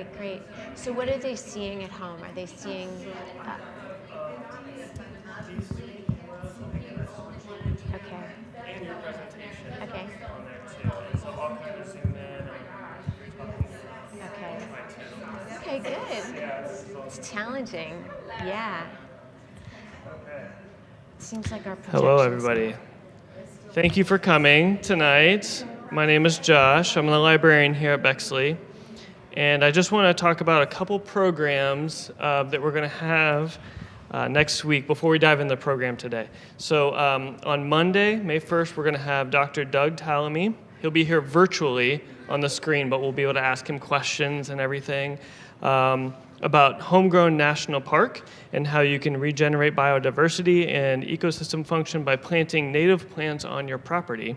Great, great. So what are they seeing at home? Are they seeing... Okay. And your presentation Okay. on there too. So I'll kind of zoom in and talk Okay. too. Okay, good. Yeah, It's challenging. Yeah. Okay. Seems like our projections. Hello, everybody. Thank you for coming tonight. My name is Josh. I'm the librarian here at Bexley. And I just want to talk about a couple programs that we're going to have next week before we dive into the program today. So on Monday, May 1st, we're going to have Dr. Doug Tallamy. He'll be here virtually on the screen, but we'll be able to ask him questions and everything about Homegrown National Park and how you can regenerate biodiversity and ecosystem function by planting native plants on your property.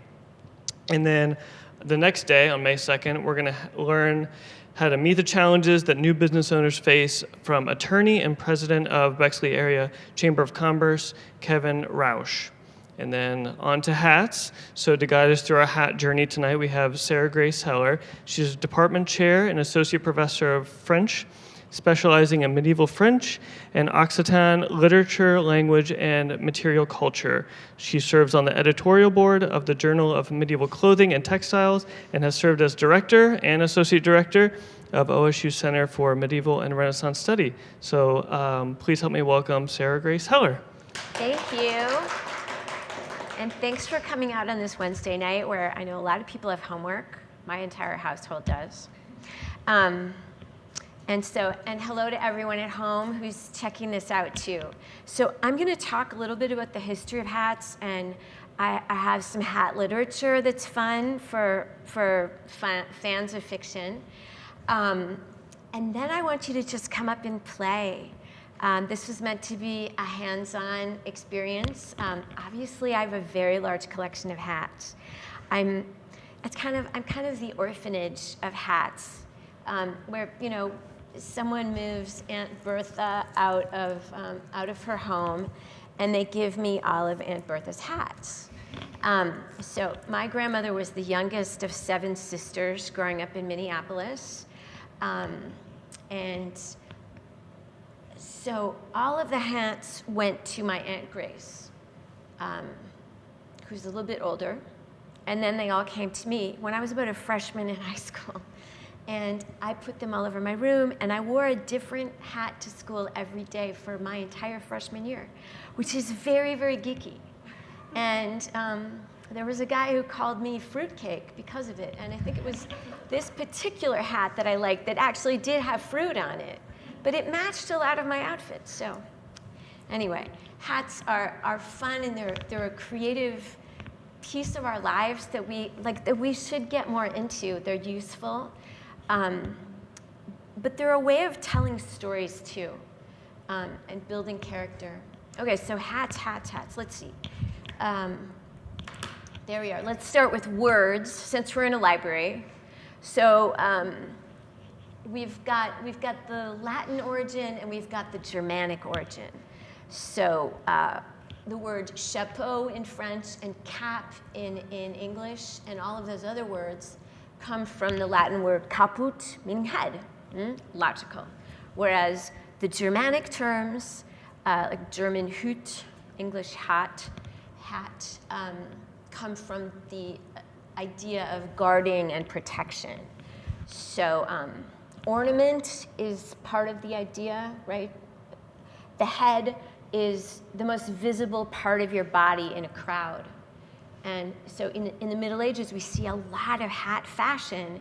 And then the next day, on May 2nd, we're going to learn how to meet the challenges that new business owners face from attorney and president of Bexley Area Chamber of Commerce, Kevin Rausch. And then on to hats. So to guide us through our hat journey tonight, we have Sarah Grace Heller. She's a department chair and associate professor of French, specializing in medieval French and Occitan literature, language, and material culture. She serves on the editorial board of the Journal of Medieval Clothing and Textiles and has served as director and associate director of OSU Center for Medieval and Renaissance Study. So please help me welcome Sarah Grace Heller. Thank you. And thanks for coming out on this Wednesday night where I know a lot of people have homework. My entire household does. And hello to everyone at home who's checking this out too. So I'm going to talk a little bit about the history of hats, and I have some hat literature that's fun for fans of fiction. And then I want you to just come up and play. This was meant to be a hands-on experience. Obviously, I have a very large collection of hats. I'm kind of the orphanage of hats, where someone moves Aunt Bertha out of her home, and they give me all of Aunt Bertha's hats. So my grandmother was the youngest of 7 sisters growing up in Minneapolis, and so all of the hats went to my Aunt Grace, who's a little bit older, and then they all came to me when I was about a freshman in high school. And I put them all over my room, and I wore a different hat to school every day for my entire freshman year, which is very, very geeky. And there was a guy who called me fruitcake because of it, and I think it was this particular hat that I liked that actually did have fruit on it, but it matched a lot of my outfits. So anyway, hats are fun, and they're a creative piece of our lives that we should get more into. They're useful. But they're a way of telling stories too, and building character. Okay, so hats. Let's see. There we are. Let's start with words, since we're in a library. So we've got the Latin origin and we've got the Germanic origin. So the word chapeau in French and cap in English, and all of those other words come from the Latin word caput, meaning head. Logical. Whereas the Germanic terms, like German Hut, English hat, come from the idea of guarding and protection. So ornament is part of the idea, right? The head is the most visible part of your body in a crowd. And so in the Middle Ages, we see a lot of hat fashion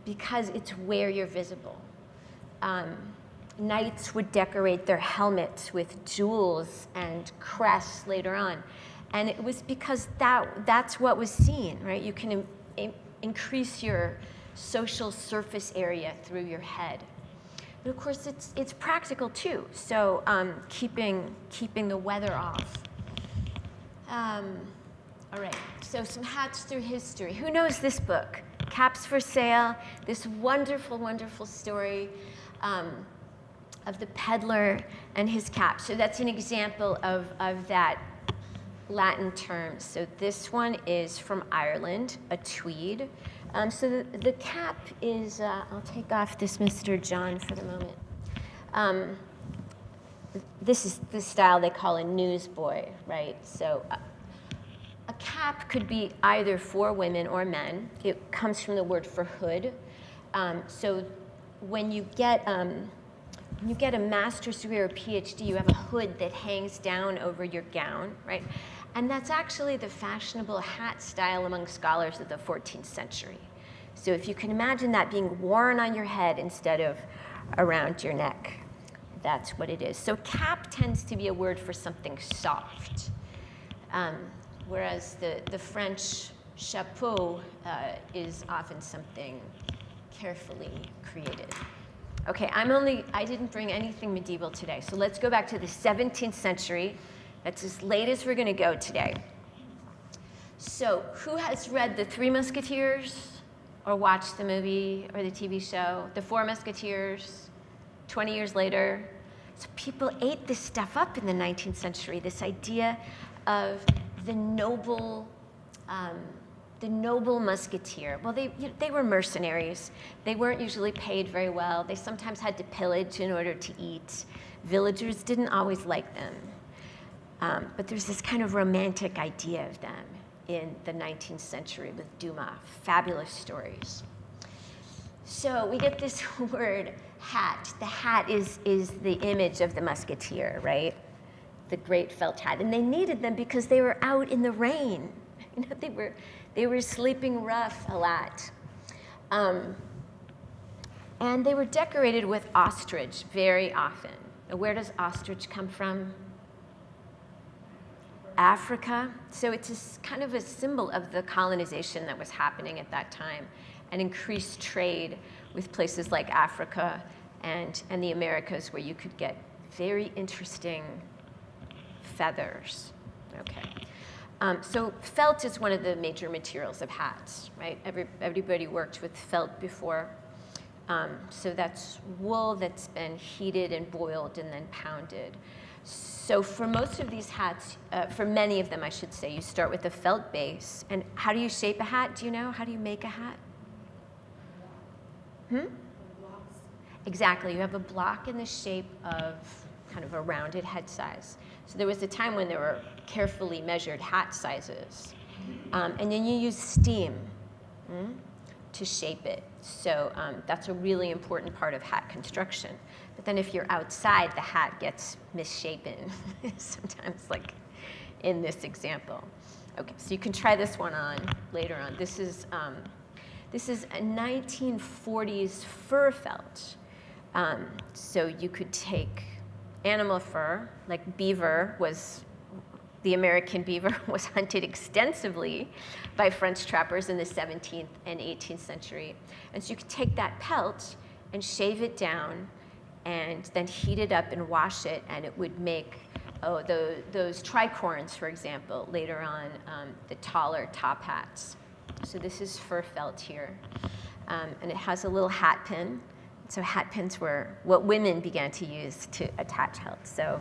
because it's where you're visible. Knights would decorate their helmets with jewels and crests later on. And it was because that's what was seen, right? You can increase your social surface area through your head. But of course, it's practical too. So keeping the weather off. All right, so some hats through history. Who knows this book? Caps for Sale, this wonderful, wonderful story of the peddler and his cap. So that's an example of that Latin term. So this one is from Ireland, a tweed. So the cap is, I'll take off this Mr. John for the moment. This is the style they call a newsboy, right? So a cap could be either for women or men. It comes from the word for hood. So when you get a master's degree or a PhD, you have a hood that hangs down over your gown, right? And that's actually the fashionable hat style among scholars of the 14th century. So if you can imagine that being worn on your head instead of around your neck, that's what it is. So cap tends to be a word for something soft, whereas the French chapeau is often something carefully created. Okay, I didn't bring anything medieval today, so let's go back to the 17th century. That's as late as we're going to go today. So who has read The Three Musketeers or watched the movie or the TV show? The Four Musketeers, 20 years later. So people ate this stuff up in the 19th century, this idea of the noble musketeer. Well, they were mercenaries. They weren't usually paid very well. They sometimes had to pillage in order to eat. Villagers didn't always like them. But there's this kind of romantic idea of them in the 19th century with Dumas, fabulous stories. So we get this word hat. The hat is the image of the musketeer, right? The great felt hat. And they needed them because they were out in the rain. You know, they were sleeping rough a lot. And they were decorated with ostrich very often. Now, where does ostrich come from? Africa. So it's kind of a symbol of the colonization that was happening at that time and increased trade with places like Africa and the Americas, where you could get very interesting feathers. Okay. So felt is one of the major materials of hats, right? Everybody worked with felt before. So that's wool that's been heated and boiled and then pounded. So for most of these hats, for many of them, I should say, you start with a felt base. And how do you shape a hat? Do you know? How do you make a hat? Exactly. You have a block in the shape of kind of a rounded head size. So there was a time when there were carefully measured hat sizes. And then you use steam to shape it. So that's a really important part of hat construction. But then if you're outside, the hat gets misshapen, sometimes like in this example. Okay, so you can try this one on later on. This is a 1940s fur felt. So you could take animal fur, like beaver the American beaver was hunted extensively by French trappers in the 17th and 18th century. And so you could take that pelt and shave it down and then heat it up and wash it, and it would make those tricorns, for example, later on, the taller top hats. So this is fur felt here. And it has a little hat pin. So hat pins were what women began to use to attach helts. So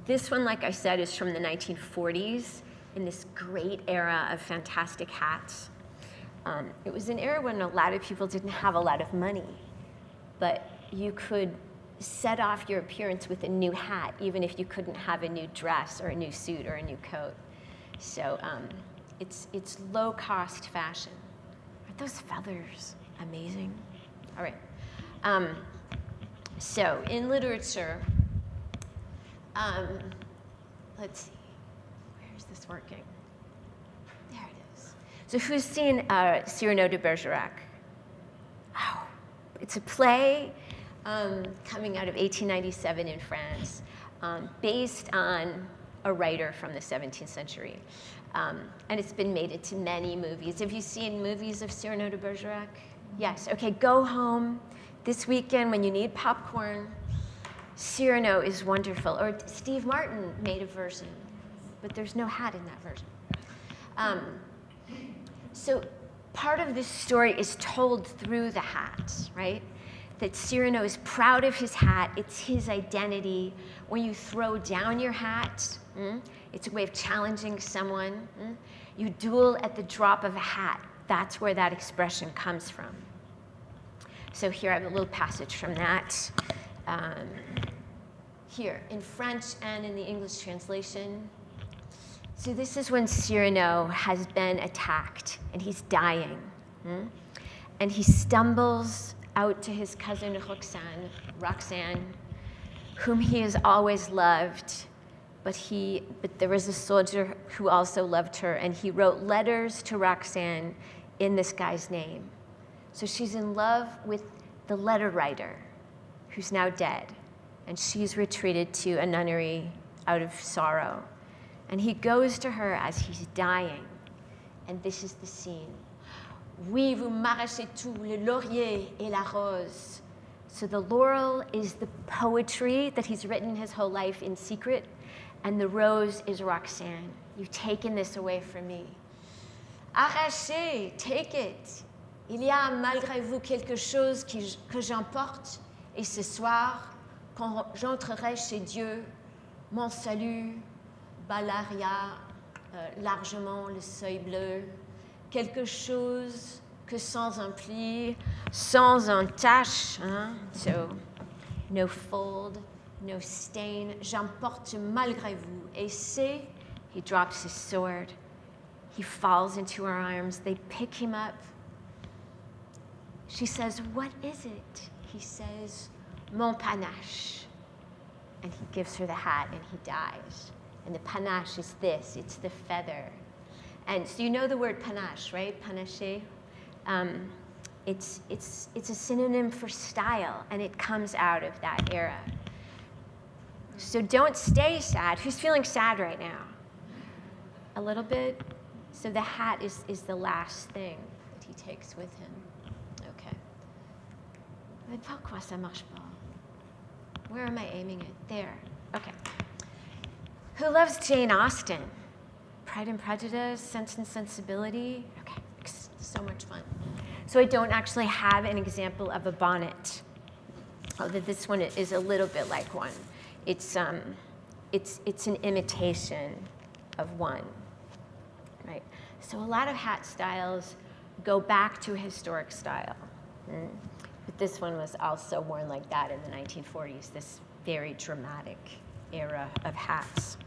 this one, like I said, is from the 1940s in this great era of fantastic hats. It was an era when a lot of people didn't have a lot of money, but you could set off your appearance with a new hat, even if you couldn't have a new dress or a new suit or a new coat. So it's low-cost fashion. Aren't those feathers amazing? All right. So in literature, let's see, where's this working? There it is. So who's seen Cyrano de Bergerac? Oh, it's a play coming out of 1897 in France, based on a writer from the 17th century. And it's been made into many movies. Have you seen movies of Cyrano de Bergerac? Yes, okay, go home this weekend when you need popcorn. Cyrano is wonderful. Or Steve Martin made a version, but there's no hat in that version. So part of this story is told through the hats, right? That Cyrano is proud of his hat. It's his identity. When you throw down your hat, it's a way of challenging someone. You duel at the drop of a hat. That's where that expression comes from. So here I have a little passage from that. Here, in French and in the English translation. So this is when Cyrano has been attacked, and he's dying. And he stumbles out to his cousin Roxane, whom he has always loved, but there was a soldier who also loved her, and he wrote letters to Roxane in this guy's name. So she's in love with the letter writer, who's now dead, and she's retreated to a nunnery out of sorrow. And he goes to her as he's dying, and this is the scene. Oui, vous m'arrachez tout, le laurier et la rose. So the laurel is the poetry that he's written his whole life in secret, and the rose is Roxane. You've taken this away from me. Arrachez, take it. Il y a malgré vous quelque chose que j'emporte, et ce soir, quand j'entrerai chez Dieu, mon salut balaria largement le seuil bleu. Quelque chose que sans un pli, sans un tache, so no fold, no stain, j'emporte malgré vous. Et c'est, he drops his sword, he falls into her arms, they pick him up. She says, what is it? He says, mon panache. And he gives her the hat and he dies. And the panache is this, it's the feather. And so you know the word panache, right? Panaché. It's a synonym for style, and it comes out of that era. So don't stay sad. Who's feeling sad right now? A little bit? So the hat is the last thing that he takes with him. Okay. Mais pourquoi ça marche pas? Where am I aiming it? There. Okay. Who loves Jane Austen? Pride and Prejudice, Sense and Sensibility. Okay, so much fun. So I don't actually have an example of a bonnet, although this one is a little bit like one. It's an imitation of one, right? So a lot of hat styles go back to historic style. But this one was also worn like that in the 1940s, this very dramatic era of hats.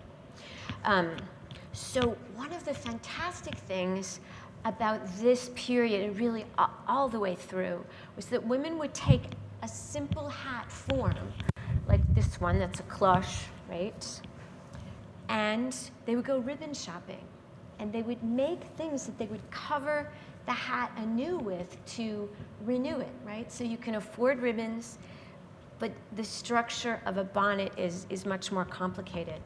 So one of the fantastic things about this period, and really all the way through, was that women would take a simple hat form, like this one that's a cloche, right? And they would go ribbon shopping, and they would make things that they would cover the hat anew with to renew it, right? So you can afford ribbons, but the structure of a bonnet is much more complicated.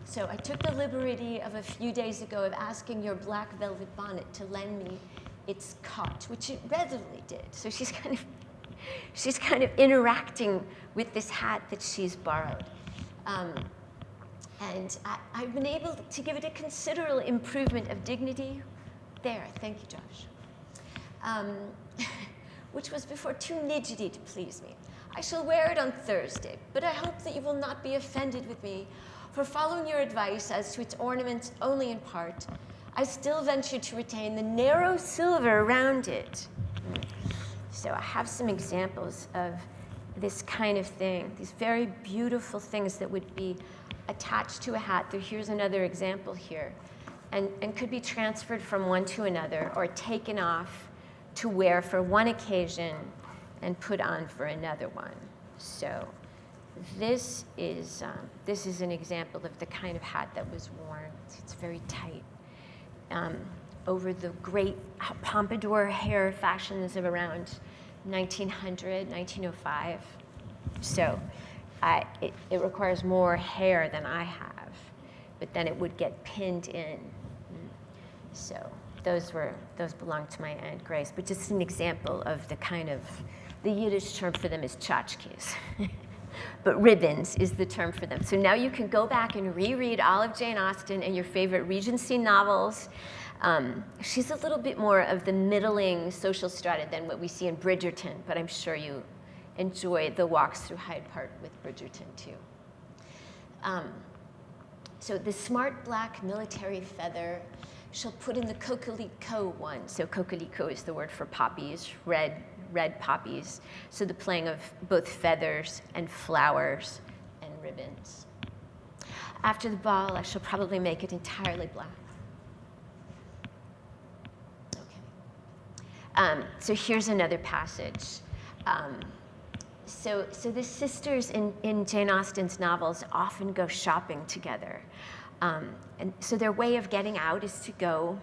So I took the liberty of a few days ago of asking your black velvet bonnet to lend me its coat, which it readily did. So she's kind of interacting with this hat that she's borrowed. And I've been able to give it a considerable improvement of dignity. There, thank you, Josh. Which was before too nidgety to please me. I shall wear it on Thursday, but I hope that you will not be offended with me for following your advice as to its ornaments only in part. I still venture to retain the narrow silver around it. So I have some examples of this kind of thing, these very beautiful things that would be attached to a hat. Here's another example here, and could be transferred from one to another or taken off to wear for one occasion and put on for another one. So this is an example of the kind of hat that was worn. It's very tight. Over the great pompadour hair fashions of around 1900, 1905. So it requires more hair than I have, but then it would get pinned in. So those belong to my Aunt Grace, but just an example of the kind of, the Yiddish term for them is tchotchkes. But ribbons is the term for them. So now you can go back and reread all of Jane Austen and your favorite Regency novels. She's a little bit more of the middling social strata than what we see in Bridgerton, but I'm sure you enjoy the walks through Hyde Park with Bridgerton too. So the smart black military feather she'll put in the coquelicot one. So coquelicot is the word for poppies, red poppies. So the playing of both feathers and flowers and ribbons. After the ball, I shall probably make it entirely black. Okay. So here's another passage. So the sisters in Jane Austen's novels often go shopping together. And so their way of getting out is to go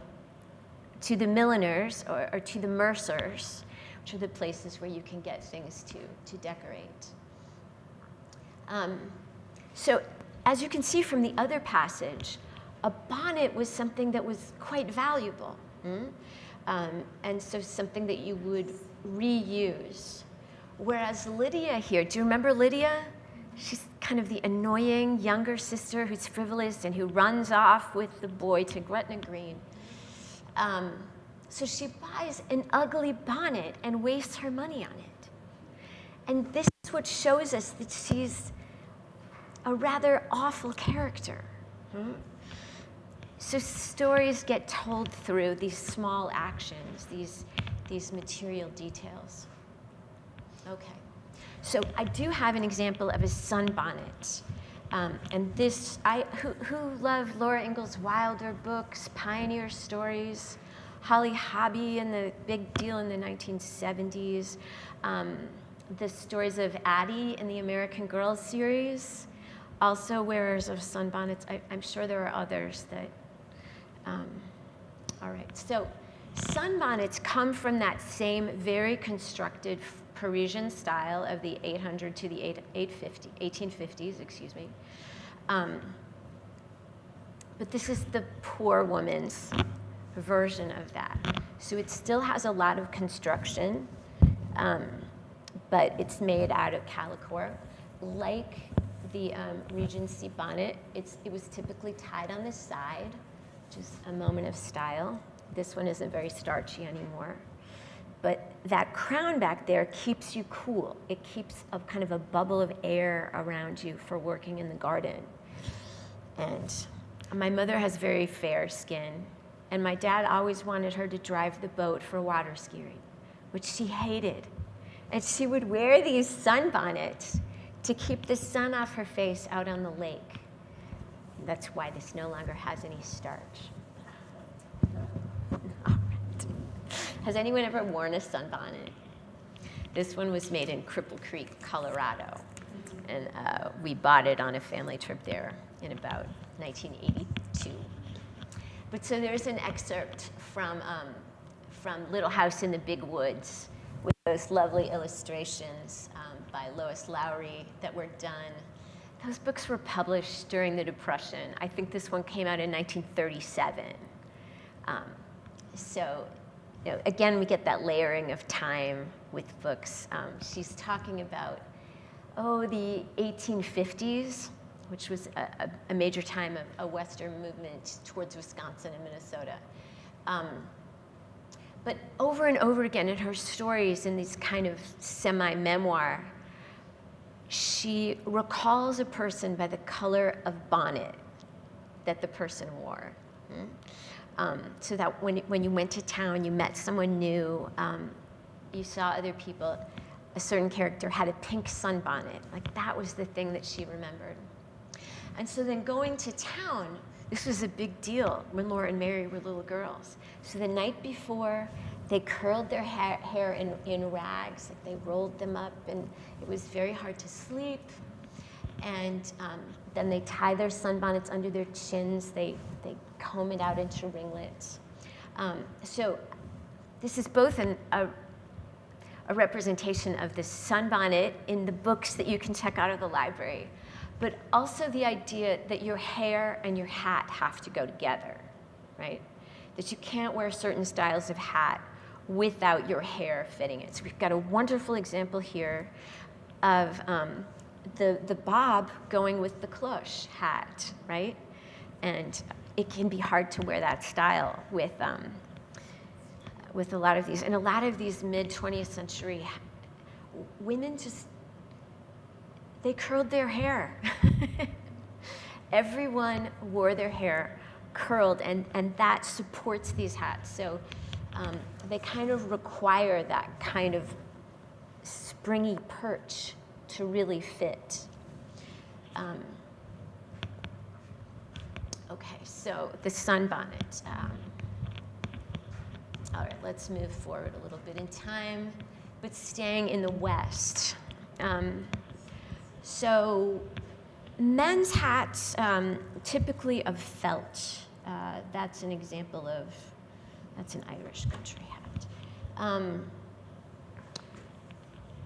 to the milliners or to the mercers, which are the places where you can get things to decorate. So as you can see from the other passage, a bonnet was something that was quite valuable. And so something that you would reuse. Whereas Lydia here, do you remember Lydia? She's kind of the annoying younger sister who's frivolous and who runs off with the boy to Gretna Green. So she buys an ugly bonnet and wastes her money on it. And this is what shows us that she's a rather awful character. So stories get told through these small actions, these material details. Okay. So I do have an example of a sunbonnet. And this, who love Laura Ingalls Wilder books, pioneer stories, Holly Hobbie and the Big Deal in the 1970s, the stories of Addie in the American Girls series, also wearers of sunbonnets. I'm sure there are others that, all right. So sunbonnets come from that same very constructed Parisian style of the 800 to the 1850s, excuse me. But this is the poor woman's version of that. So it still has a lot of construction, but it's made out of calico. Like the Regency bonnet, it was typically tied on the side, just a moment of style. This one isn't very starchy anymore. But that crown back there keeps you cool. It keeps a kind of a bubble of air around you for working in the garden. And my mother has very fair skin, and my dad always wanted her to drive the boat for water skiing, which she hated. And she would wear these sunbonnets to keep the sun off her face out on the lake. That's why this no longer has any starch. Has anyone ever worn a sunbonnet? This one was made in Cripple Creek, Colorado. And we bought it on a family trip there in about 1982. But so there's an excerpt from Little House in the Big Woods with those lovely illustrations by Lois Lowry that were done. Those books were published during the Depression. I think this one came out in 1937. So, you know, again, we get that layering of time with books. She's talking about, the 1850s, which was a major time of a Western movement towards Wisconsin and Minnesota. But over and over again in her stories, in these kind of semi-memoir, she recalls a person by the color of bonnet that the person wore. So that when you went to town, you met someone new, you saw other people, a certain character had a pink sunbonnet. Like that was the thing that she remembered. And so then going to town, this was a big deal when Laura and Mary were little girls. So the night before, they curled their hair in rags, like they rolled them up, and it was very hard to sleep. And then they tie their sunbonnets under their chins. They comb it out into ringlets. So this is both a representation of the sunbonnet in the books that you can check out of the library, but also the idea that your hair and your hat have to go together, right? That you can't wear certain styles of hat without your hair fitting it. So we've got a wonderful example here of the bob going with the cloche hat, right? And it can be hard to wear that style with a lot of these. And a lot of these mid-20th century women they curled their hair. Everyone wore their hair curled, and that supports these hats. So they kind of require that kind of springy perch to really fit. Okay, so the sunbonnet. All right, let's move forward a little bit in time, but staying in the West. So men's hats, typically of felt. That's an example of, that's an Irish country hat.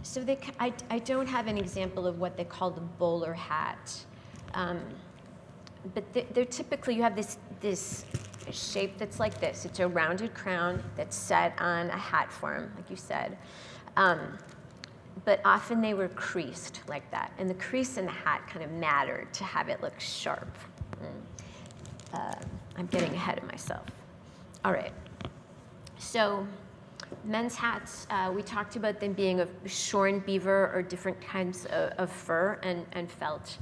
So I don't have an example of what they call the bowler hat. But they're typically, you have this shape that's like this. It's a rounded crown that's set on a hat form, like you said. But often they were creased like that. And the crease in the hat kind of mattered to have it look sharp. I'm getting ahead of myself. All right. So men's hats, we talked about them being of shorn beaver or different kinds of fur and felt.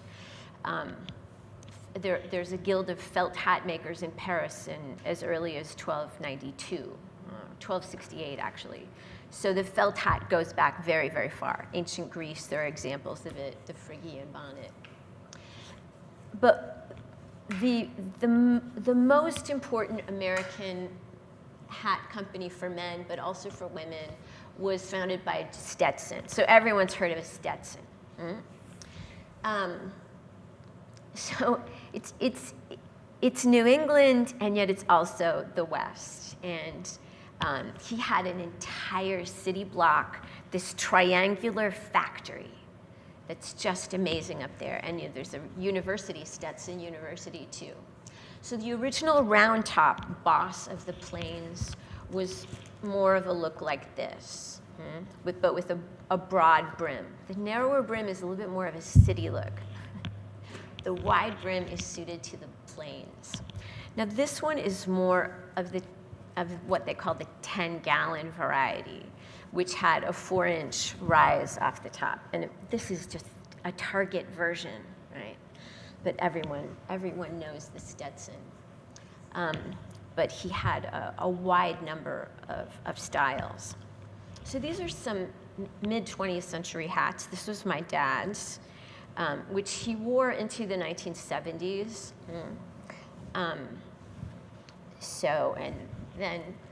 There's a guild of felt hat makers in Paris as early as 1292, 1268 actually. So the felt hat goes back very, very far. Ancient Greece, there are examples of it, the Phrygian bonnet. But the most important American hat company for men, but also for women, was founded by Stetson. So everyone's heard of a Stetson. So it's New England, and yet it's also the West. And he had an entire city block, this triangular factory that's just amazing up there. And there's a university, Stetson University too. So the original round top boss of the plains was more of a look like this, but with a broad brim. The narrower brim is a little bit more of a city look. The wide brim is suited to the plains. Now this one is more of what they call the 10-gallon variety, which had a 4-inch rise off the top. And this is just a Target version, right? But everyone knows the Stetson. But he had a wide number of styles. So these are some mid-20th century hats. This was my dad's, which he wore into the 1970s. And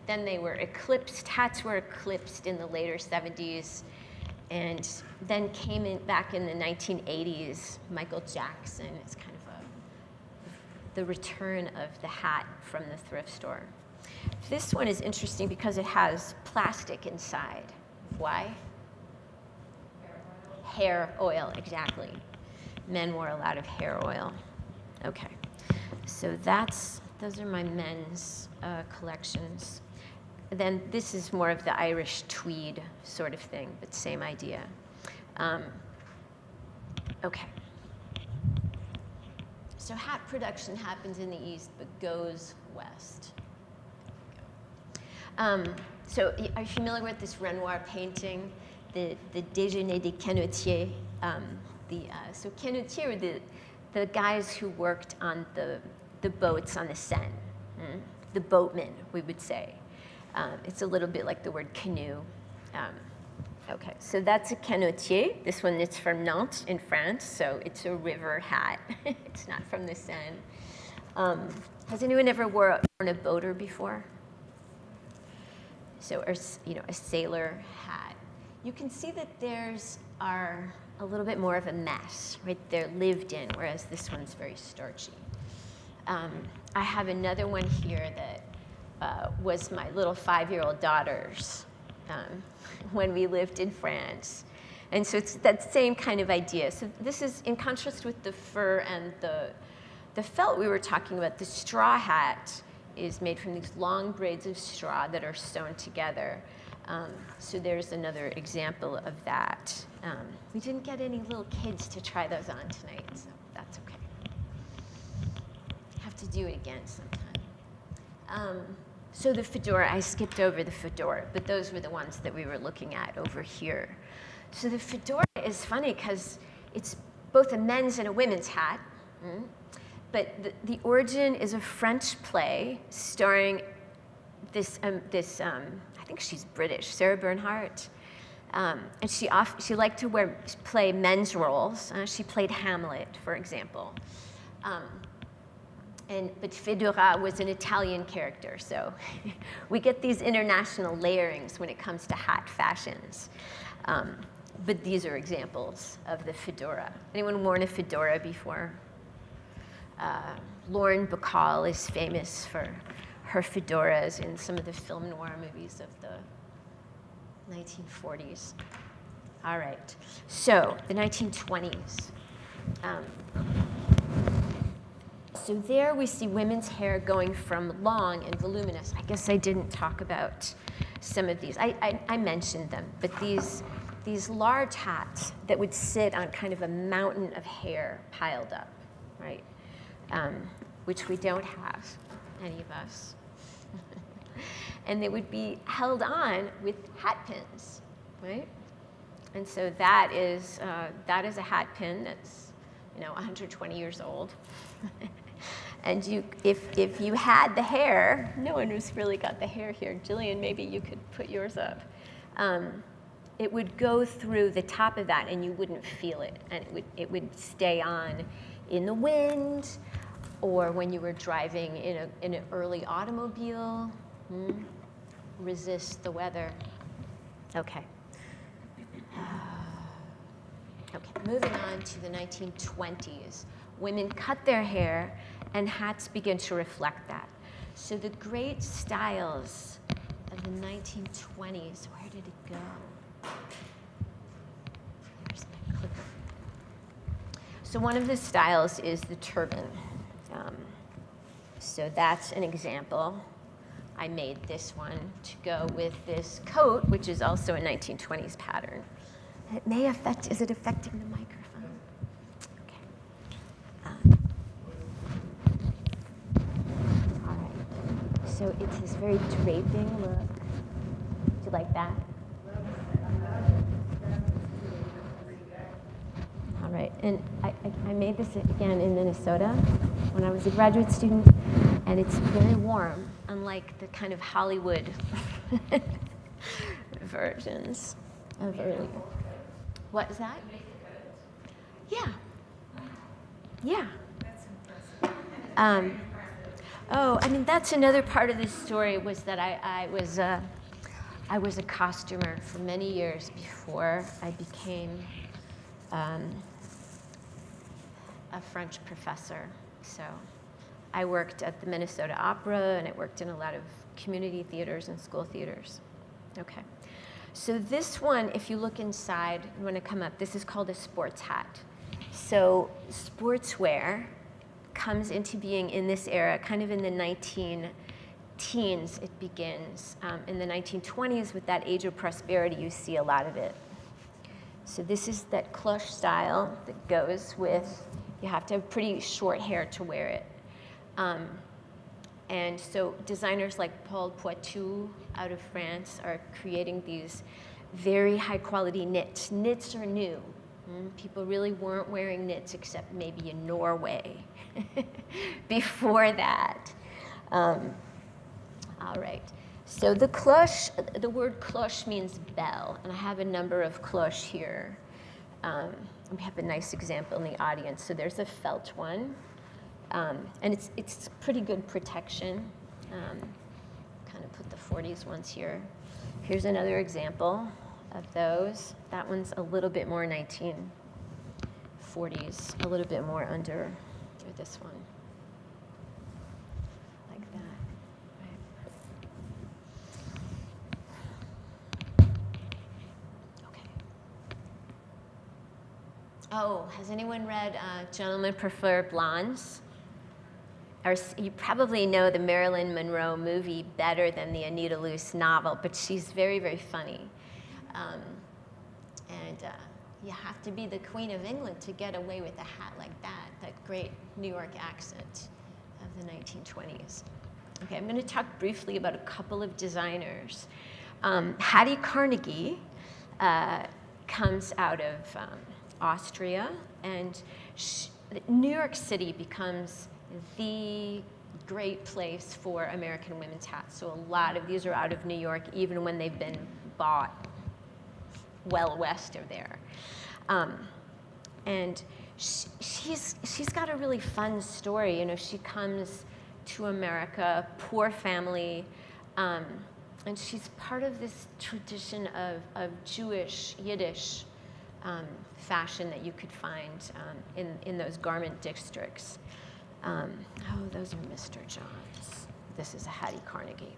then they were eclipsed. Hats were eclipsed in the later 70s, and then came in back in the 1980s. Michael Jackson is kind of the return of the hat from the thrift store. This one is interesting because it has plastic inside. Why? Hair oil, exactly. Men wore a lot of hair oil. Okay, so those are my men's collections. Then this is more of the Irish tweed sort of thing, but same idea. Okay. So hat production happens in the East, but goes West. So are you familiar with this Renoir painting, the Déjeuner des Canotiers? So canotiers were the guys who worked on the boats on the Seine, the boatmen, we would say. It's a little bit like the word canoe. Okay, so that's a canotier. This one is from Nantes in France, so it's a river hat. It's not from the Seine. Has anyone ever worn a boater before? So, a sailor hat. You can see that theirs are a little bit more of a mess, right? They're lived in, whereas this one's very starchy. I have another one here that was my little 5-year-old daughter's when we lived in France. And so it's that same kind of idea. So this is in contrast with the fur and the felt we were talking about. The straw hat is made from these long braids of straw that are sewn together. So there's another example of that. We didn't get any little kids to try those on tonight, so that's okay. Have to do it again sometime. So the fedora, I skipped over the fedora, but those were the ones that we were looking at over here. So the fedora is funny because it's both a men's and a women's hat, but the origin is a French play starring this, I think she's British, Sarah Bernhardt. And she liked to play men's roles. She played Hamlet, for example. But Fedora was an Italian character, so we get these international layerings when it comes to hat fashions. But these are examples of the fedora. Anyone worn a fedora before? Lauren Bacall is famous for her fedoras in some of the film noir movies of the 1940s. All right, so the 1920s. So there we see women's hair going from long and voluminous. I guess I didn't talk about some of these. I mentioned them, but these large hats that would sit on kind of a mountain of hair piled up, right? Which we don't have, any of us. And they would be held on with hat pins, right? And so that is a hat pin that's, 120 years old. And if you had the hair, no one who's really got the hair here. Jillian, maybe you could put yours up. It would go through the top of that, and you wouldn't feel it, and it would stay on in the wind, or when you were driving in an early automobile. Resist the weather. Okay. Okay, moving on to the 1920s. Women cut their hair, and hats begin to reflect that. So the great styles of the 1920s, where did it go? Here's my clicker. So one of the styles is the turban. So that's an example. I made this one to go with this coat, which is also a 1920s pattern. It may affect, is it affecting the microphone? Okay. All right. So it's this very draping look. Do you like that? All right. And I made this again in Minnesota when I was a graduate student, and it's very warm, unlike the kind of Hollywood versions of earlier. What is that? Yeah. Yeah. That's another part of this story, was that I was a costumer for many years before I became a French professor. So I worked at the Minnesota Opera, and I worked in a lot of community theaters and school theaters. Okay. So this one, if you look inside, you want to come up, this is called a sports hat. So sportswear comes into being in this era, kind of in the 19-teens it begins. In the 1920s, with that age of prosperity, you see a lot of it. So this is that cloche style that goes with, you have to have pretty short hair to wear it. And so designers like Paul Poitou out of France are creating these very high quality knits. Knits are new. People really weren't wearing knits except maybe in Norway before that. All right. So the cloche, the word cloche means bell, and I have a number of cloches here. We have a nice example in the audience. So there's a felt one. And it's pretty good protection. Kind of put the 40s ones here. Here's another example of those. That one's a little bit more 1940s, a little bit more under this one. Like that. Right. Okay. Oh, has anyone read Gentlemen Prefer Blondes? Or you probably know the Marilyn Monroe movie better than the Anita Luce novel, but she's very, very funny. You have to be the Queen of England to get away with a hat like that great New York accent of the 1920s. Okay, I'm going to talk briefly about a couple of designers. Hattie Carnegie comes out of Austria, and New York City becomes the great place for American women's hats. So a lot of these are out of New York, even when they've been bought well west of there. And she's got a really fun story. You know, she comes to America, poor family, and she's part of this tradition of Jewish, Yiddish fashion that you could find in those garment districts. Oh, those are Mr. John's. This is a Hattie Carnegie.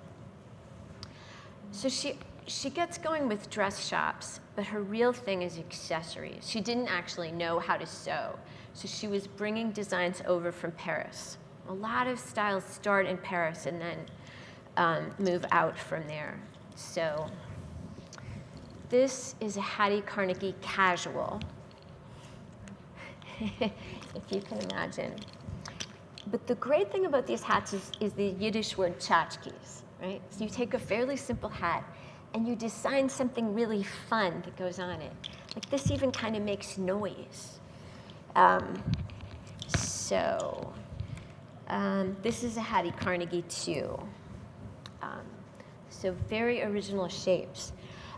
So she gets going with dress shops, but her real thing is accessories. She didn't actually know how to sew, so she was bringing designs over from Paris. A lot of styles start in Paris and then move out from there. So this is a Hattie Carnegie casual, if you can imagine. But the great thing about these hats is the Yiddish word tchotchkes, right? So you take a fairly simple hat and you design something really fun that goes on it. Like this even kind of makes noise. This is a Hattie Carnegie too. So very original shapes.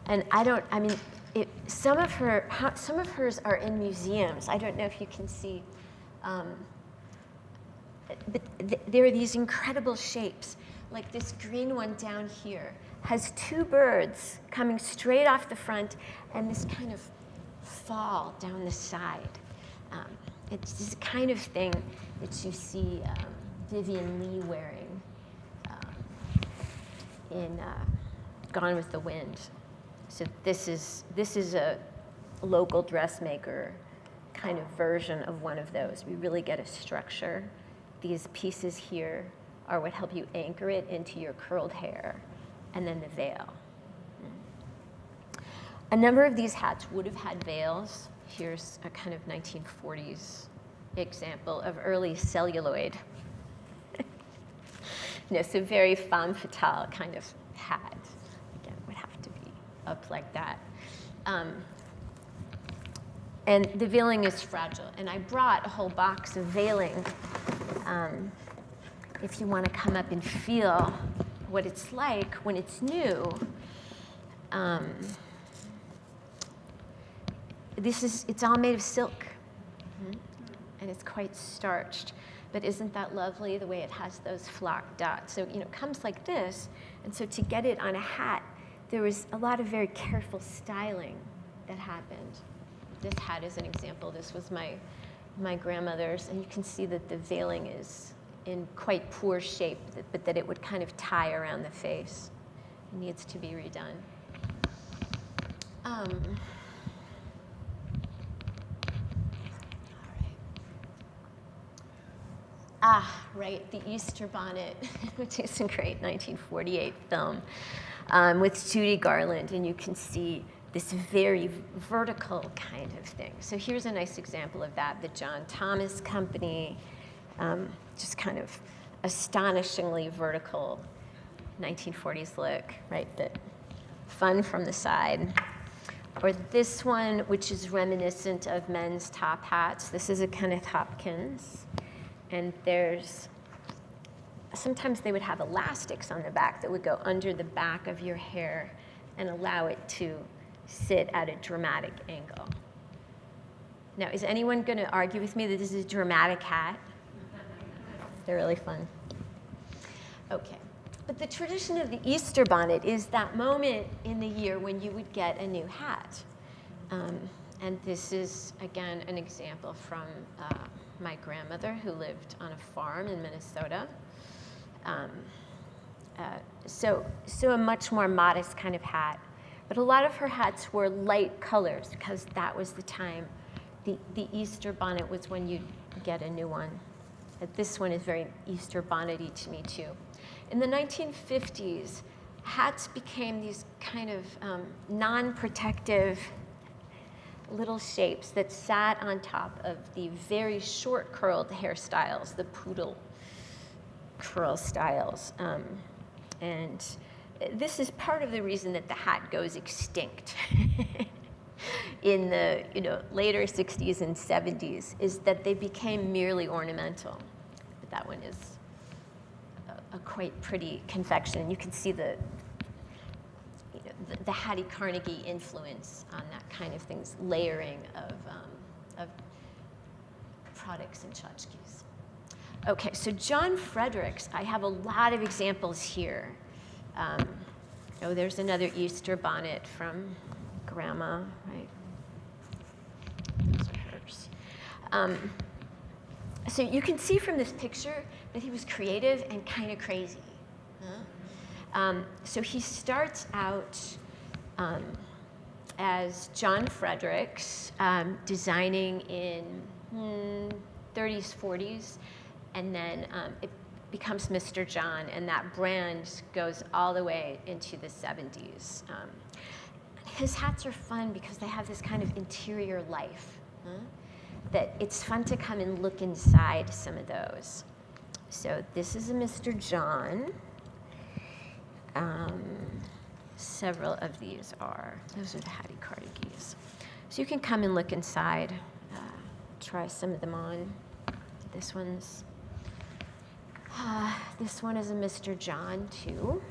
And some of hers are in museums. I don't know if you can see, but there are these incredible shapes. Like this green one down here has two birds coming straight off the front and this kind of fall down the side. It's this kind of thing that you see Vivian Leigh wearing in Gone with the Wind. So this is a local dressmaker kind of version of one of those. We really get a structure. These pieces here are what help you anchor it into your curled hair, and then the veil. A number of these hats would have had veils. Here's a kind of 1940s example of early celluloid. So very femme fatale kind of hat. Again, would have to be up like that. And the veiling is fragile. And I brought a whole box of veiling if you want to come up and feel what it's like when it's new. It's all made of silk, and it's quite starched. But isn't that lovely, the way it has those flock dots? So, it comes like this, and so to get it on a hat, there was a lot of very careful styling that happened. This hat is an example. This was my grandmother's, and you can see that the veiling is in quite poor shape, but that it would kind of tie around the face. It needs to be redone. Right, the Easter bonnet, which is a great 1948 film with Judy Garland, and you can see this very vertical kind of thing. So here's a nice example of that, the John Thomas Company, just kind of astonishingly vertical 1940s look, right, that fun from the side. Or this one, which is reminiscent of men's top hats. This is a Kenneth Hopkins. And sometimes they would have elastics on the back that would go under the back of your hair and allow it to sit at a dramatic angle. Now, is anyone going to argue with me that this is a dramatic hat? They're really fun. Okay. But the tradition of the Easter bonnet is that moment in the year when you would get a new hat. And this is, again, an example from my grandmother, who lived on a farm in Minnesota. So a much more modest kind of hat. But a lot of her hats were light colors because that was the time. The Easter bonnet was when you'd get a new one. This one is very Easter bonnet-y to me, too. In the 1950s, hats became these kind of non-protective little shapes that sat on top of the very short curled hairstyles, the poodle curl styles. And this is part of the reason that the hat goes extinct in the later 60s and 70s, is that they became merely ornamental. But that one is a quite pretty confection. You can see the Hattie Carnegie influence on that kind of things, layering of products and tchotchkes. Okay, so John Fredericks, I have a lot of examples here. Oh, there's another Easter bonnet from Grandma, right? Those are hers. So you can see from this picture that he was creative and kind of crazy. So he starts out as John Fredericks, designing in 30s, 40s, and then it becomes Mr. John, and that brand goes all the way into the 70s. His hats are fun because they have this kind of interior life, that it's fun to come and look inside some of those. So this is a Mr. John. Several of these those are the Hattie Carnegies. So you can come and look inside, try some of them on. This one is a Mr. John too.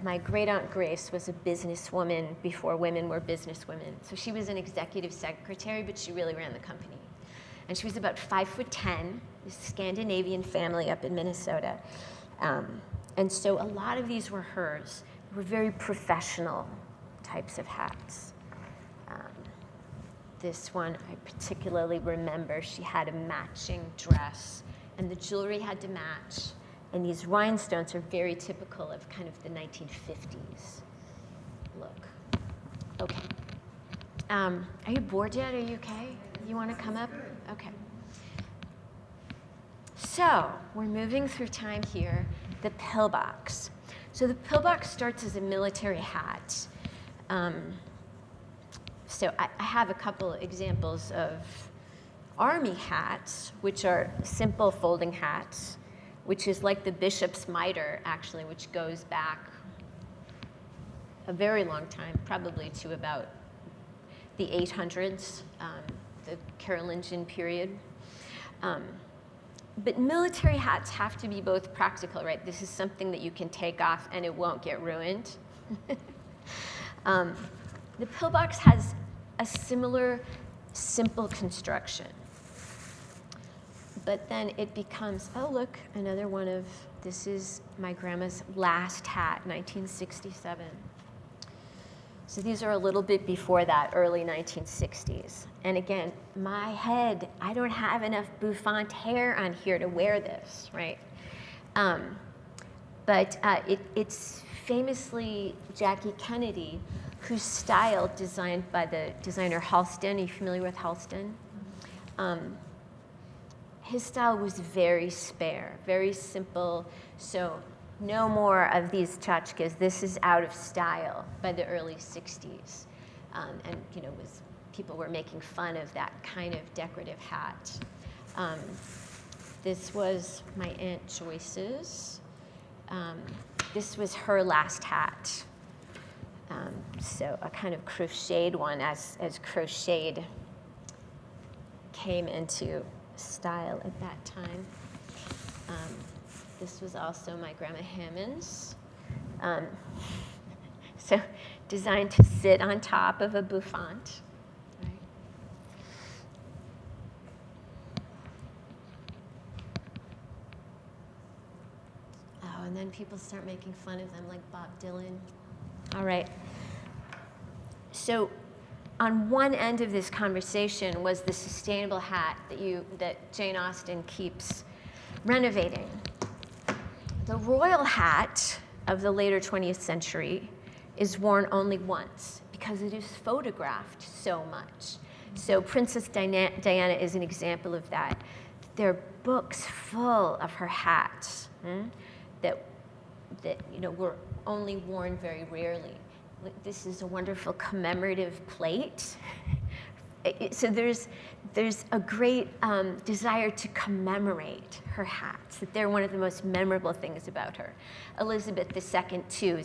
My great aunt Grace was a businesswoman before women were businesswomen. So she was an executive secretary, but she really ran the company. And she was about 5'10", this Scandinavian family up in Minnesota. And so a lot of these were hers. They were very professional types of hats. This one I particularly remember. She had a matching dress, and the jewelry had to match. And these rhinestones are very typical of kind of the 1950s look. Okay. Are you bored yet? Are you okay? You want to come up? Okay. So we're moving through time here. The pillbox. So the pillbox starts as a military hat. So I have a couple examples of army hats, which are simple folding hats, which is like the bishop's mitre, actually, which goes back a very long time, probably to about the 800s, the Carolingian period. But military hats have to be both practical, right? This is something that you can take off and it won't get ruined. The pillbox has a similar simple construction. But then it becomes, oh look, another one of, this is my grandma's last hat, 1967. So these are a little bit before that, early 1960s. And again, my head, I don't have enough bouffant hair on here to wear this, right? But it's famously Jackie Kennedy, whose style designed by the designer Halston. Are you familiar with Halston? His style was very spare, very simple. So no more of these tchotchkes. This is out of style by the early 60s. And people were making fun of that kind of decorative hat. This was my Aunt Joyce's. This was her last hat. So a kind of crocheted one as crocheted came into style at that time. This was also my Grandma Hammond's. So designed to sit on top of a bouffant. Right? Oh, and then people start making fun of them like Bob Dylan. All right. So on one end of this conversation was the sustainable hat that Jane Austen keeps renovating. The royal hat of the later 20th century is worn only once because it is photographed so much. So Princess Diana is an example of that. There are books full of her hats that were only worn very rarely. This is a wonderful commemorative plate. So there's a great desire to commemorate her hats, that they're one of the most memorable things about her. Elizabeth II, too,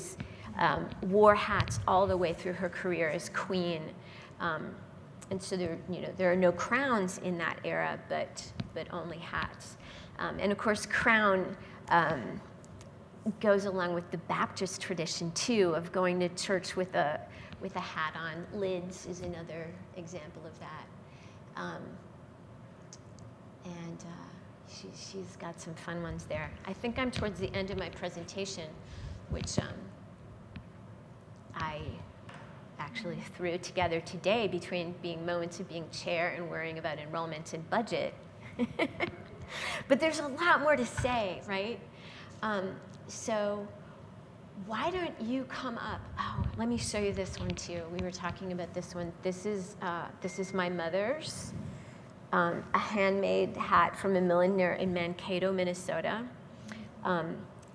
wore hats all the way through her career as queen. And so there are no crowns in that era, but but only hats. And of course, crown goes along with the Baptist tradition too, of going to church with a hat on. Lids is another example of that. She's got some fun ones there. I think I'm towards the end of my presentation, which I actually threw together today between being moments of being chair and worrying about enrollment and budget. But there's a lot more to say, right? So why don't you come up? Oh, let me show you this one too. We were talking about this one. This is my mother's, a handmade hat from a milliner in Mankato, Minnesota,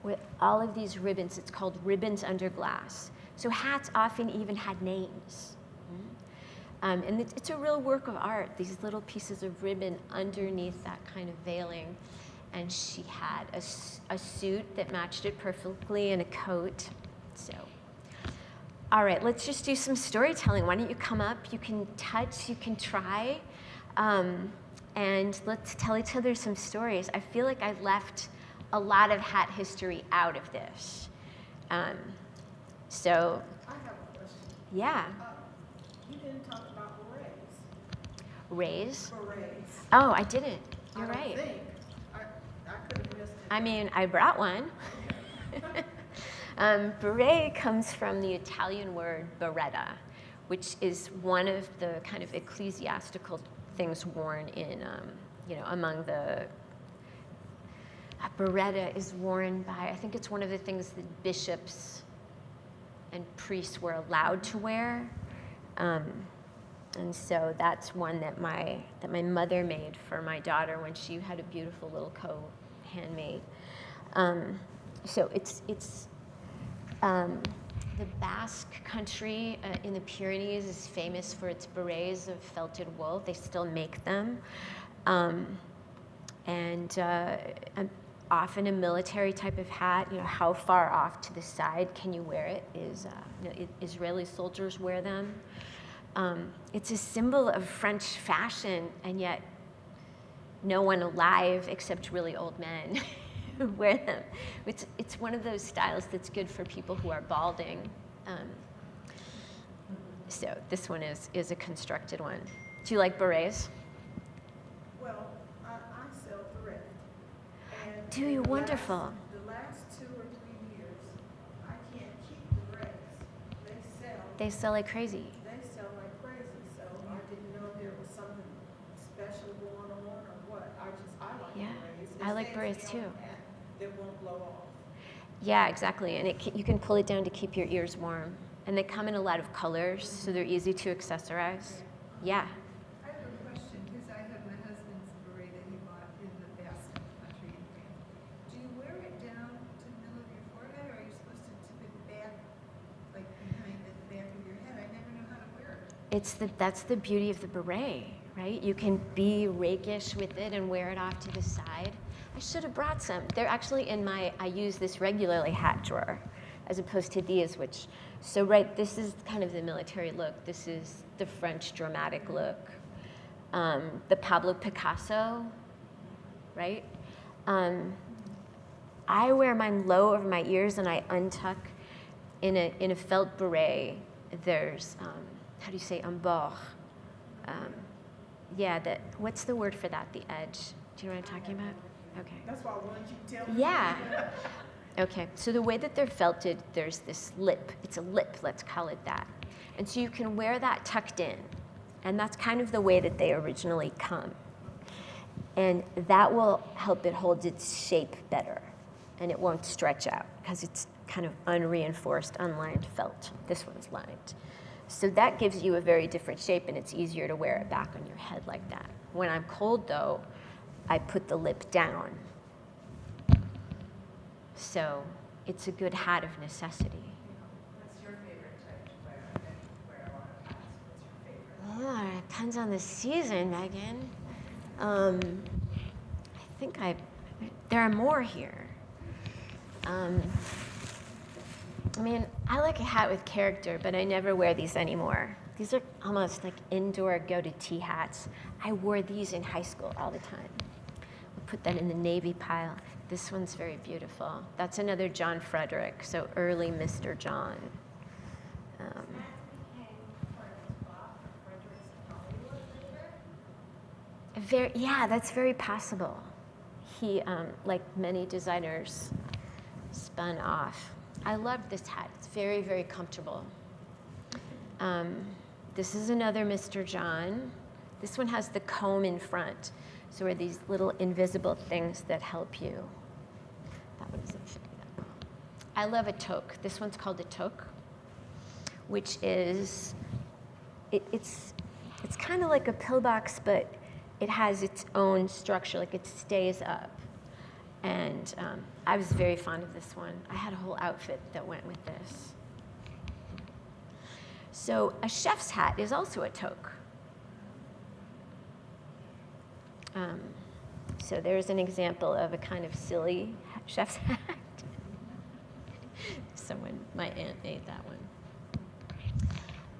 with all of these ribbons. It's called ribbons under glass. So hats often even had names. And it's a real work of art, these little pieces of ribbon underneath that kind of veiling. And she had a suit that matched it perfectly and a coat. So, all right, let's just do some storytelling. Why don't you come up? You can touch, you can try, and let's tell each other some stories. I feel like I left a lot of hat history out of this. So, I have a question. Yeah. You didn't talk about berets. Raise? Berets. Oh, I didn't. You're I don't right. think. I could have missed it. I mean, I brought one. Beret comes from the Italian word beretta, which is one of the kind of ecclesiastical things worn in, among the. A beretta is worn by, I think it's one of the things that bishops and priests were allowed to wear. And so that's one that my mother made for my daughter when she had a beautiful little coat, handmade. So it's the Basque country in the Pyrenees is famous for its berets of felted wool. They still make them. Often a military type of hat, how far off to the side can you wear it is, Israeli soldiers wear them. It's a symbol of French fashion, and yet no one alive except really old men who wear them. It's one of those styles that's good for people who are balding. So this one is a constructed one. Do you like berets? Well, I sell thrift. And Do you? Wonderful. The last 2 or 3 years, I can't keep the berets. They sell like crazy. They sell like crazy, so I didn't know there was something special going on or what. I like Yeah, berets. I like berets too. That won't blow off. Yeah, exactly. And you can pull it down to keep your ears warm. And they come in a lot of colors, so they're easy to accessorize. Yeah. I have a question, because I have my husband's beret that he bought in the Basque country in France. Do you wear it down to the middle of your forehead, or are you supposed to tip it back, like behind the back of your head? I never know how to wear it. That's the beauty of the beret, right? You can be rakish with it and wear it off to the side. I should have brought some. They're actually in I use this regularly hat drawer, as opposed to these, so right, this is kind of the military look. This is the French dramatic look. The Pablo Picasso, right? I wear mine low over my ears and I untuck in a felt beret. There's, how do you say, un bord? What's the word for that, the edge? Do you know what I'm talking about? Okay. That's why I wanted you to tell me. Yeah. Okay, so the way that they're felted, there's this lip. It's a lip, let's call it that. And so you can wear that tucked in. And that's kind of the way that they originally come. And that will help it hold its shape better. And it won't stretch out because it's kind of unreinforced, unlined felt. This one's lined. So that gives you a very different shape, and it's easier to wear it back on your head like that. When I'm cold, though, I put the lip down. So it's a good hat of necessity. What's your favorite type to wear? I bet you wear a lot of hats. What's your favorite? It depends on the season, Megan. I think there are more here. I like a hat with character, but I never wear these anymore. These are almost like indoor go-to-tea hats. I wore these in high school all the time. put that in the navy pile. This one's very beautiful. That's another John Frederick, so early Mr. John. Yeah, that's very possible. He, like many designers, spun off. I love this hat. It's very, very comfortable. This is another Mr. John. This one has the comb in front. So are these little invisible things that help you. That one isn't fitting that well. I love a toque. This one's called a toque, which is, it's kind of like a pillbox, but it has its own structure, like it stays up. And I was very fond of this one. I had a whole outfit that went with this. So a chef's hat is also a toque. So there's an example of a kind of silly chef's hat. My aunt made that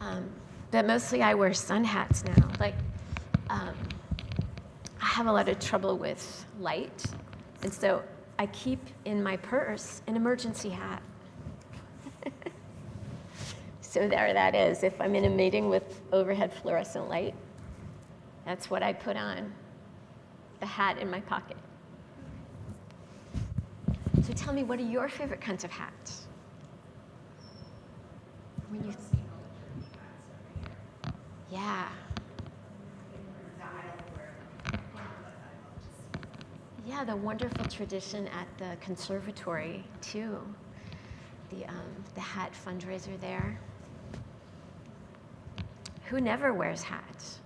one. But mostly I wear sun hats now. Like, I have a lot of trouble with light, and so I keep in my purse an emergency hat. So there that is. If I'm in a meeting with overhead fluorescent light, that's what I put on, the hat in my pocket. So tell me, what are your favorite kinds of hats? When you yeah. Yeah, the wonderful tradition at the conservatory too. The hat fundraiser there. Who never wears hats?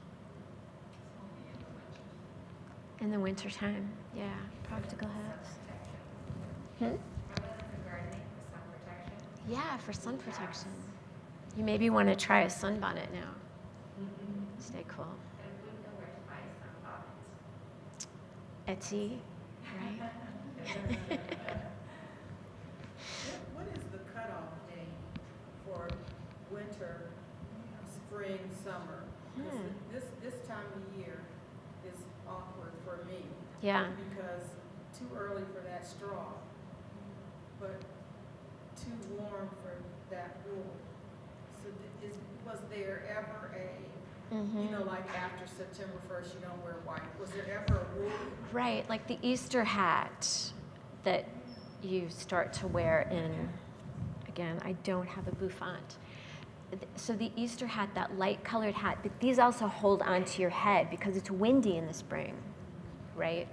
In the wintertime, yeah, practical hats. Yeah, for sun protection. You maybe want to try a sunbonnet now. Stay cool. Etsy, right? What is the cutoff date for winter, spring, summer? 'Cause this time of year is awkward for me. Yeah. Because too early for that straw, but too warm for that wool. So was there ever like after September 1st, you don't wear white. Was there ever a wool? Right, like the Easter hat that you start to wear in, again, I don't have a bouffant. So the Easter hat, that light colored hat, but these also hold onto your head because it's windy in the spring, right?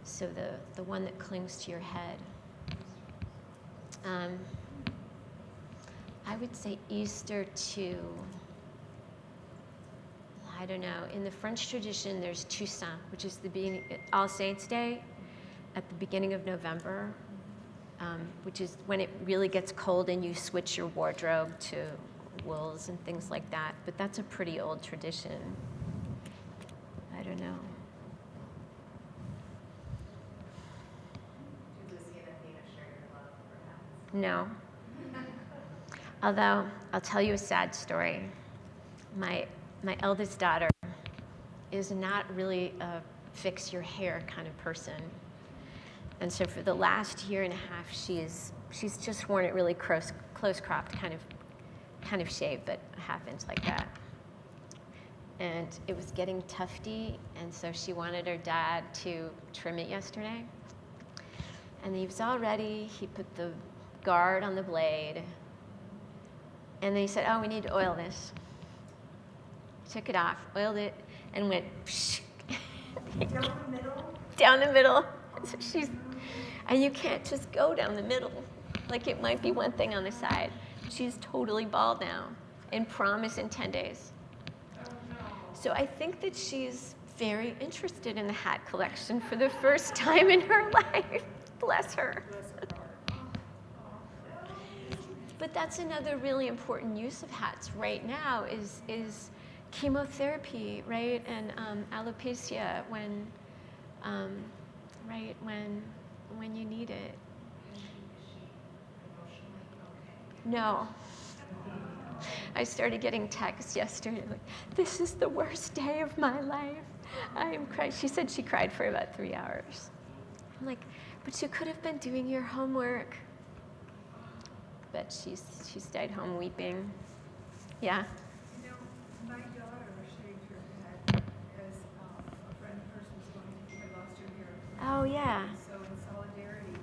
So the one that clings to your head. I would say Easter to, I don't know, in the French tradition there's Toussaint, which is the beginning, All Saints Day at the beginning of November, which is when it really gets cold and you switch your wardrobe to wools and things like that. But that's a pretty old tradition. I don't know. Do Lucy and Athena share your love for hats? No. Although, I'll tell you a sad story. My eldest daughter is not really a fix your hair kind of person. And so for the last year and a half, she's just worn it really close cropped, kind of shaved, but a half inch like that. And it was getting tufty, and so she wanted her dad to trim it yesterday. And he was all ready. He put the guard on the blade. And then he said, oh, we need to oil this. Took it off, oiled it, and went psh. Down the middle? Down the middle. So and you can't just go down the middle. Like it might be one thing on the side. She's totally bald now, and prom is in 10 days. So I think that she's very interested in the hat collection for the first time in her life. Bless her. But that's another really important use of hats right now is chemotherapy, right? And alopecia when you need it. No. I started getting texts yesterday like, this is the worst day of my life. I'm crying. She said she cried for about 3 hours. I'm like, but you could have been doing your homework. But she stayed home weeping. Yeah. You know, my daughter shaved her head as a friend of hers was going to lost her hair. Oh, yeah. So in solidarity,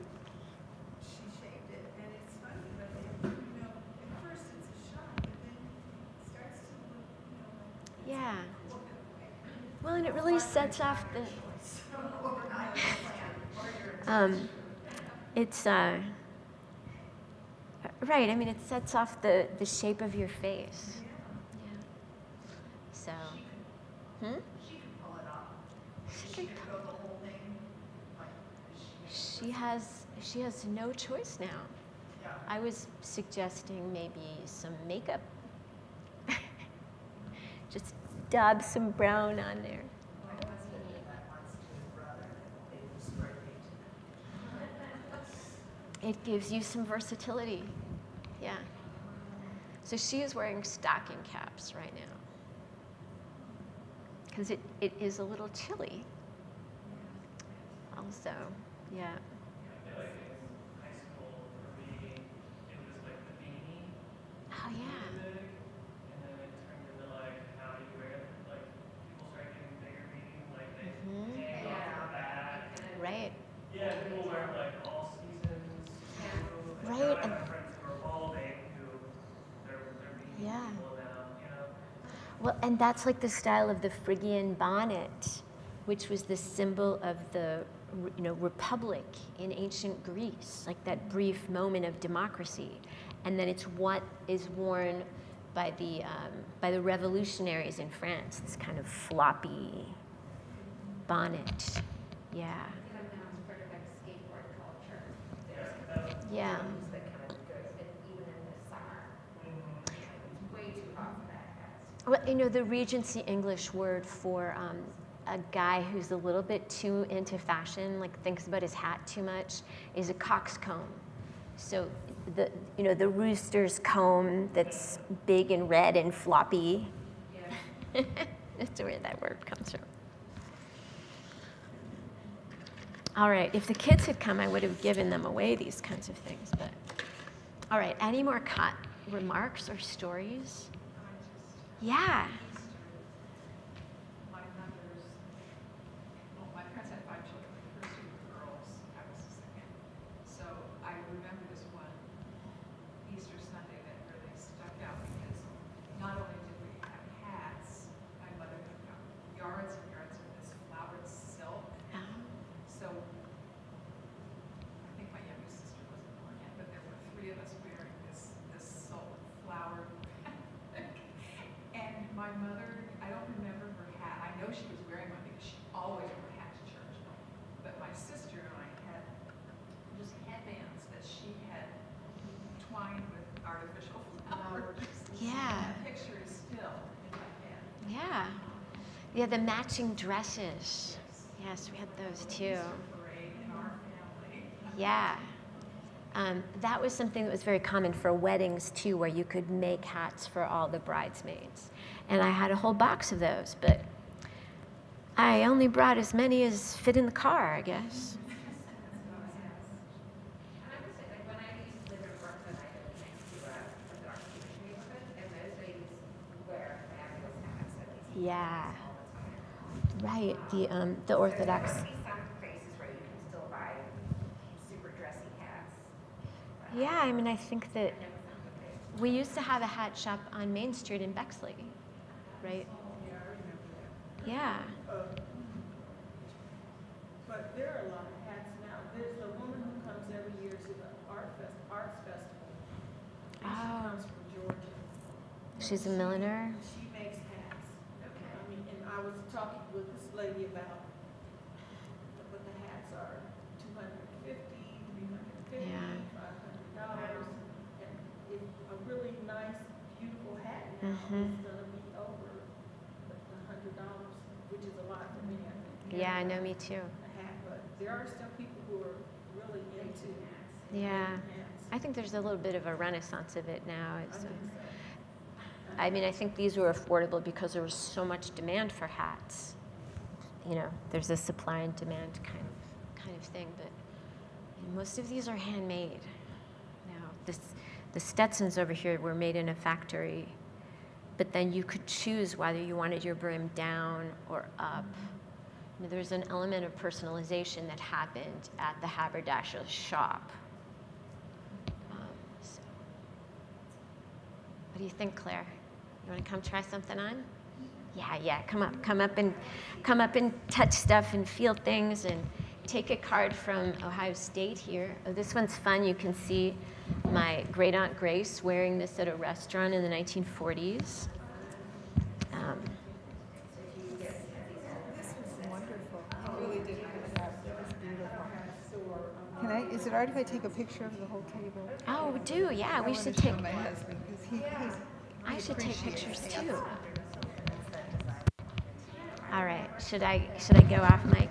she shaved it, and it's funny, but you know, at first it's a shock, but then it starts to look, you know, like Yeah. look at the way. Well, and it really sets off the. It's right. I mean, it sets off the shape of your face. Yeah. So. She can pull it off. She She can. could go the whole thing. Like, She has no choice now. yeah. I was suggesting maybe some makeup. Just dab some brown on there. My husband did that once to his brother, and they would spray paint. It gives you some versatility. Yeah. So she is wearing stocking caps right now. Because it is a little chilly. Also, yeah. I feel like in high school, for me, it was like the beanie. Oh, yeah. Music, and then it turned into like how you wear it. Like people started getting bigger beanies, like they hang off their back. Right. Yeah, people wear like all seasons. Too. Right, Now I and- have friends who are balding who they're beanie Yeah. people now, you know. Well, and that's like the style of the Phrygian bonnet, which was the symbol of the republic in ancient Greece, like that brief moment of democracy. And then it's what is worn by the revolutionaries in France, this kind of floppy bonnet. Yeah. Even sort of like skateboard culture, there's Yeah. things that kind of goes, and even in the summer, it's way too hot for that hat. Well, the Regency English word for a guy who's a little bit too into fashion, like thinks about his hat too much, is a coxcomb. So the rooster's comb that's big and red and floppy. Yeah. That's where that word comes from. All right, if the kids had come, I would have given them away these kinds of things. But all right, any more remarks or stories? Yeah. My mother's, well, my parents had 5 children. The first 2 were girls. I was the second. So I remember this one Easter Sunday that really stuck out because not only did we have hats, my mother had got yards and yards of this flowered silk. So I think my youngest sister wasn't born yet, but there were 3 of us wearing this silk flowered. And my mother, I don't remember her hat. I know she was wearing one because she always wore a hat to church. But my sister and I had just headbands that she had twined with artificial flowers. Yeah. That picture is still in my head. Yeah. Yeah, the matching dresses. Yes, we had those too. Parade in our family. Yeah. That was something that was very common for weddings too, where you could make hats for all the bridesmaids. And I had a whole box of those, but I only brought as many as fit in the car, I guess. And I would say, like, when I used to live in Brooklyn, I lived next to a dark Jewish neighborhood, and those ladies wear fabulous hats, at least Yeah. all the time. Right, the Orthodox. There's going to be some places where you can still buy super dressy hats. But Yeah, I mean, I think that I know some of it. we used to have a hat shop on Main Street in Bexley, right? Yeah, I remember that. Yeah. But there are a lot of hats now. There's a woman who comes every year to the arts festival. And Oh. she comes from Georgia. She's a milliner. She makes hats. Okay. I mean, and I was talking with this lady about what the hats are, $250, $350, Yeah. $500. And if a really nice, beautiful hat now Mhm. is gonna be over the $100, which is a lot for me, I think. Yeah, I know, me too. A hat, but there are still people who are really into Yeah. hats. I think there's a little bit of a renaissance of it now. I It's, think so. I mean, I think these were affordable because there was so much demand for hats. you know, there's a supply and demand kind of thing. But you know, most of these are handmade. Now, the Stetsons over here were made in a factory, but then you could choose whether you wanted your brim down or up. You know, there's an element of personalization that happened at the haberdasher's shop. So. What do you think, Claire? You want to come try something on? Yeah, come up and touch stuff and feel things, and take a card from Ohio State here. Oh, this one's fun. You can see my great aunt Grace wearing this at a restaurant in the 1940s. This was wonderful. I really did like that. It was beautiful. Is it all right if I take a picture of the whole table? Oh, do, yeah, we should show take, my husband, because I should take pictures appreciates too. All right, should I go off mic?